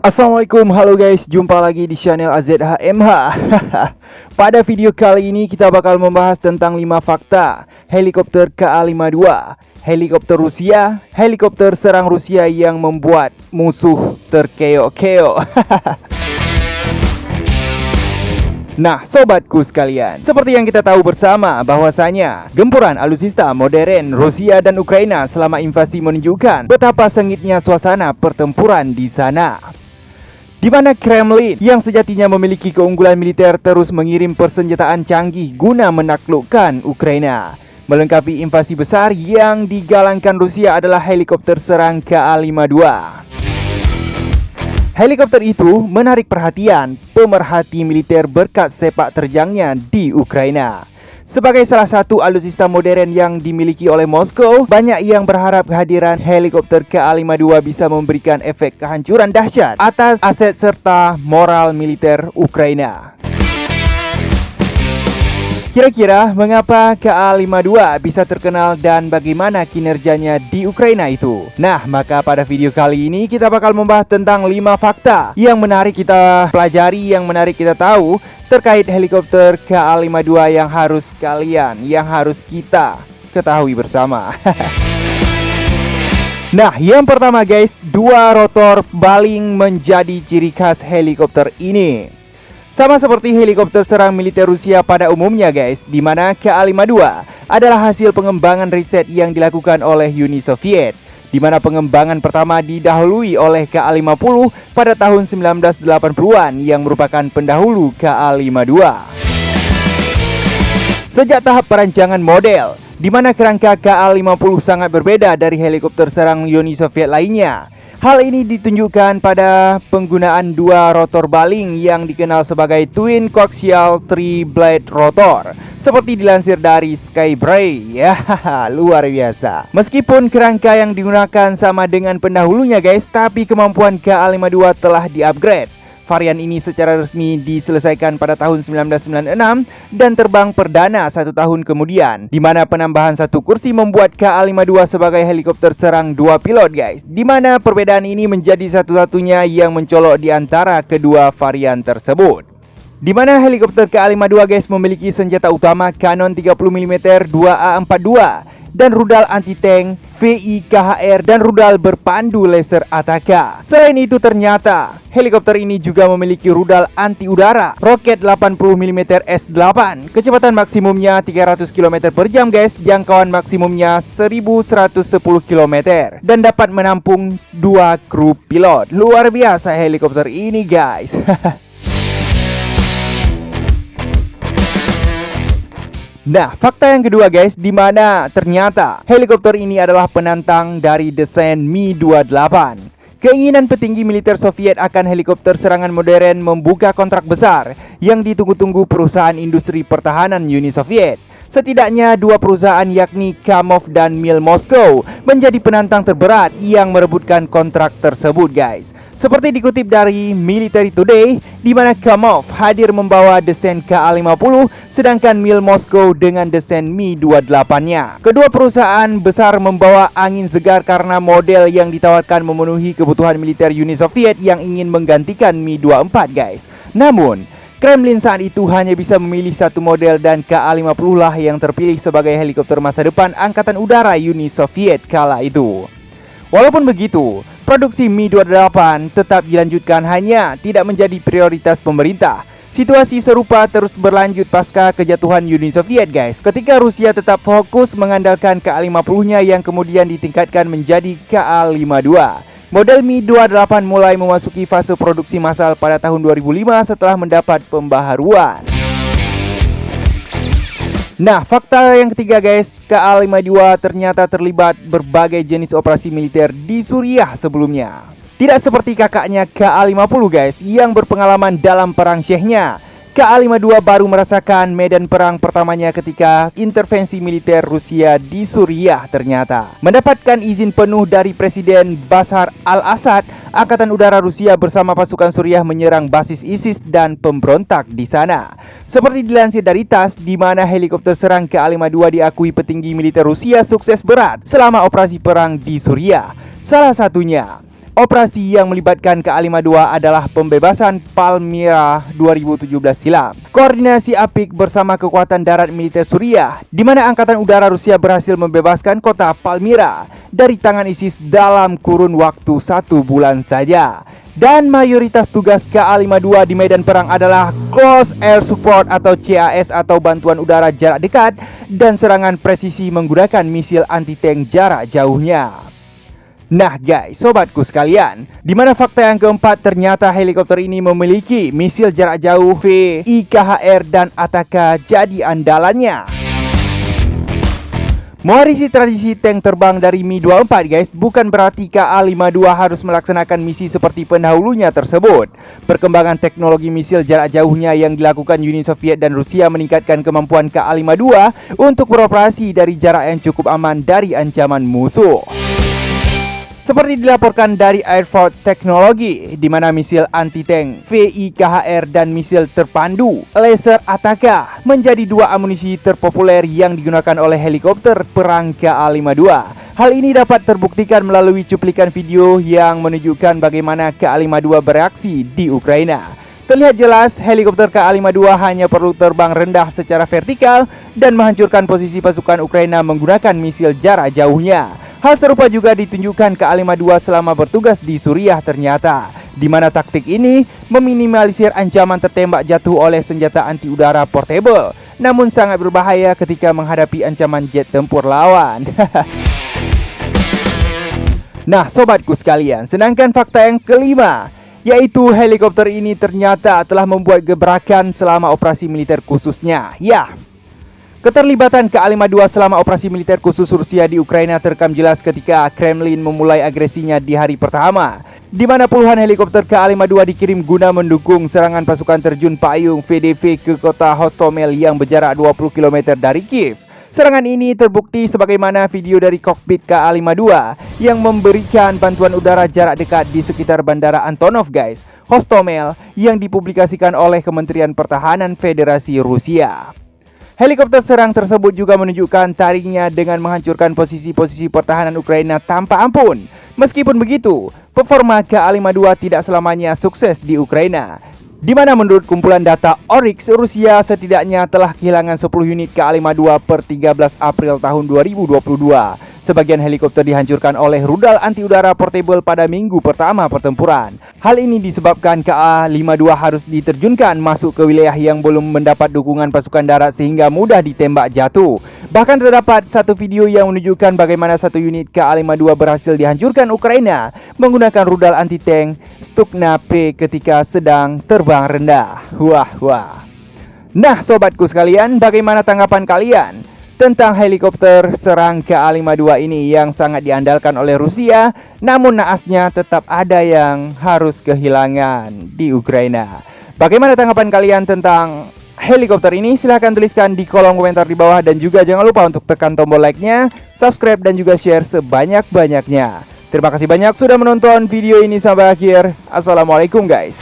Assalamualaikum, halo guys, jumpa lagi di channel AZHMH. Pada video kali ini kita bakal membahas tentang 5 fakta helikopter KA-52, helikopter Rusia, helikopter serang Rusia yang membuat musuh terkeok-keok. Nah, sobatku sekalian, seperti yang kita tahu bersama bahwasanya gempuran alutsista modern Rusia dan Ukraina selama invasi menunjukkan betapa sengitnya suasana pertempuran di sana, di mana Kremlin yang sejatinya memiliki keunggulan militer terus mengirim persenjataan canggih guna menaklukkan Ukraina. Melengkapi invasi besar yang digalangkan Rusia adalah helikopter serang KA-52. Helikopter itu menarik perhatian pemerhati militer berkat sepak terjangnya di Ukraina. Sebagai salah satu alutsista modern yang dimiliki oleh Moskow, banyak yang berharap kehadiran helikopter KA-52 bisa memberikan efek kehancuran dahsyat atas aset serta moral militer Ukraina. Kira-kira mengapa KA-52 bisa terkenal dan bagaimana kinerjanya di Ukraina itu? Nah, maka pada video kali ini kita bakal membahas tentang 5 fakta yang menarik kita pelajari, yang menarik kita tahu terkait helikopter KA-52 yang harus kita ketahui bersama. Nah, yang pertama guys, 2 rotor baling menjadi ciri khas helikopter ini. Sama seperti helikopter serang militer Rusia pada umumnya guys, di mana KA-52 adalah hasil pengembangan riset yang dilakukan oleh Uni Soviet, di mana pengembangan pertama didahului oleh KA-50 pada tahun 1980-an yang merupakan pendahulu KA-52. Sejak tahap perancangan model, di mana kerangka KA-50 sangat berbeda dari helikopter serang Uni Soviet lainnya. Hal ini ditunjukkan pada penggunaan 2 rotor baling yang dikenal sebagai Twin Coaxial 3-Blade Rotor, seperti dilansir dari Skybray. Ya, luar biasa. Meskipun kerangka yang digunakan sama dengan pendahulunya guys, tapi kemampuan KA-52 telah di-upgrade. Varian ini secara resmi diselesaikan pada tahun 1996 dan terbang perdana 1 tahun kemudian, di mana penambahan 1 kursi membuat KA-52 sebagai helikopter serang 2 pilot guys, di mana perbedaan ini menjadi satu-satunya yang mencolok di antara kedua varian tersebut. Di mana helikopter KA-52 guys memiliki senjata utama kanon 30mm 2A42 dan rudal anti-tank VIKHR dan rudal berpandu laser Ataka. Selain itu ternyata helikopter ini juga memiliki rudal anti-udara roket 80mm S8, kecepatan maksimumnya 300 km per jam guys, jangkauan maksimumnya 1110 km dan dapat menampung 2 kru pilot. Luar biasa helikopter ini guys. Nah, fakta yang kedua guys, di mana ternyata helikopter ini adalah penantang dari desain Mi-28. Keinginan petinggi militer Soviet akan helikopter serangan modern membuka kontrak besar yang ditunggu-tunggu perusahaan industri pertahanan Uni Soviet. Setidaknya 2 perusahaan yakni Kamov dan Mil Moskow menjadi penantang terberat yang merebutkan kontrak tersebut guys. Seperti dikutip dari Military Today, di mana Kamov hadir membawa desain KA-50, sedangkan Mil Moskow dengan desain Mi-28-nya. Kedua perusahaan besar membawa angin segar karena model yang ditawarkan memenuhi kebutuhan militer Uni Soviet yang ingin menggantikan Mi-24 guys. Namun, Kremlin saat itu hanya bisa memilih 1 model dan KA-50 lah yang terpilih sebagai helikopter masa depan Angkatan Udara Uni Soviet kala itu. Walaupun begitu, produksi Mi-28 tetap dilanjutkan, hanya tidak menjadi prioritas pemerintah. Situasi serupa terus berlanjut pasca kejatuhan Uni Soviet guys, ketika Rusia tetap fokus mengandalkan KA-50-nya yang kemudian ditingkatkan menjadi KA-52. Model Mi-28 mulai memasuki fase produksi massal pada tahun 2005 setelah mendapat pembaharuan. Nah, fakta yang ketiga guys, KA-52 ternyata terlibat berbagai jenis operasi militer di Suriah sebelumnya. Tidak seperti kakaknya KA-50 guys yang berpengalaman dalam perang Syekhnya. KA-52 baru merasakan medan perang pertamanya ketika intervensi militer Rusia di Suriah ternyata. Mendapatkan izin penuh dari Presiden Bashar al-Assad, Angkatan Udara Rusia bersama pasukan Suriah menyerang basis ISIS dan pemberontak di sana. Seperti dilansir dari TASS, di mana helikopter serang KA-52 diakui petinggi militer Rusia sukses berat selama operasi perang di Suriah. Salah satunya Operasi yang melibatkan Ka-52 adalah pembebasan Palmyra 2017 silam. Koordinasi apik bersama kekuatan darat militer Suriah, di mana Angkatan Udara Rusia berhasil membebaskan kota Palmyra dari tangan ISIS dalam kurun waktu 1 bulan saja. Dan mayoritas tugas Ka-52 di medan perang adalah Close Air Support atau CAS atau bantuan udara jarak dekat dan serangan presisi menggunakan misil anti-tank jarak jauhnya. Nah guys, sobatku sekalian, di mana fakta yang keempat ternyata helikopter ini memiliki misil jarak jauh VIKHR dan Ataka jadi andalannya. Mewarisi tradisi tank terbang dari Mi-24 guys, bukan berarti Ka-52 harus melaksanakan misi seperti pendahulunya tersebut. Perkembangan teknologi misil jarak jauhnya yang dilakukan Uni Soviet dan Rusia meningkatkan kemampuan Ka-52 untuk beroperasi dari jarak yang cukup aman dari ancaman musuh. Seperti dilaporkan dari Air Force Technology, di mana misil anti-tank VIKHR dan misil terpandu laser Ataka menjadi dua amunisi terpopuler yang digunakan oleh helikopter perang Ka-52. Hal ini dapat terbuktikan melalui cuplikan video yang menunjukkan bagaimana Ka-52 bereaksi di Ukraina. Terlihat jelas helikopter Ka-52 hanya perlu terbang rendah secara vertikal dan menghancurkan posisi pasukan Ukraina menggunakan misil jarak jauhnya. Hal serupa juga ditunjukkan Ka-52 selama bertugas di Suriah ternyata, di mana taktik ini meminimalisir ancaman tertembak jatuh oleh senjata anti udara portable, namun sangat berbahaya ketika menghadapi ancaman jet tempur lawan. Nah sobatku sekalian, sedangkan fakta yang kelima, yaitu helikopter ini ternyata telah membuat gebrakan selama operasi militer khususnya. Ya, keterlibatan Ka-52 selama operasi militer khusus Rusia di Ukraina terekam jelas ketika Kremlin memulai agresinya di hari pertama, di mana puluhan helikopter Ka-52 dikirim guna mendukung serangan pasukan terjun payung VDV ke kota Hostomel yang berjarak 20 km dari Kiev. Serangan ini terbukti sebagaimana video dari kokpit Ka-52 yang memberikan bantuan udara jarak dekat di sekitar Bandara Antonov guys, Hostomel, yang dipublikasikan oleh Kementerian Pertahanan Federasi Rusia. Helikopter serang tersebut juga menunjukkan taringnya dengan menghancurkan posisi-posisi pertahanan Ukraina tanpa ampun. Meskipun begitu, performa Ka-52 tidak selamanya sukses di Ukraina, di mana menurut kumpulan data Oryx, Rusia setidaknya telah kehilangan 10 unit Ka-52 per 13 April tahun 2022. Sebagian helikopter dihancurkan oleh rudal anti udara portable pada minggu pertama pertempuran. Hal ini disebabkan Ka-52 harus diterjunkan masuk ke wilayah yang belum mendapat dukungan pasukan darat sehingga mudah ditembak jatuh. Bahkan terdapat satu video yang menunjukkan bagaimana satu unit Ka-52 berhasil dihancurkan Ukraina menggunakan rudal anti-tank Stukna P ketika sedang terbang rendah. Wah. Nah sobatku sekalian, bagaimana tanggapan kalian tentang helikopter serang Ka-52 ini yang sangat diandalkan oleh Rusia, namun naasnya tetap ada yang harus kehilangan di Ukraina? Bagaimana tanggapan kalian tentang helikopter ini? Silahkan tuliskan di kolom komentar di bawah, dan juga jangan lupa untuk tekan tombol like-nya, subscribe, dan juga share sebanyak-banyaknya. Terima kasih banyak sudah menonton video ini sampai akhir. Assalamualaikum guys.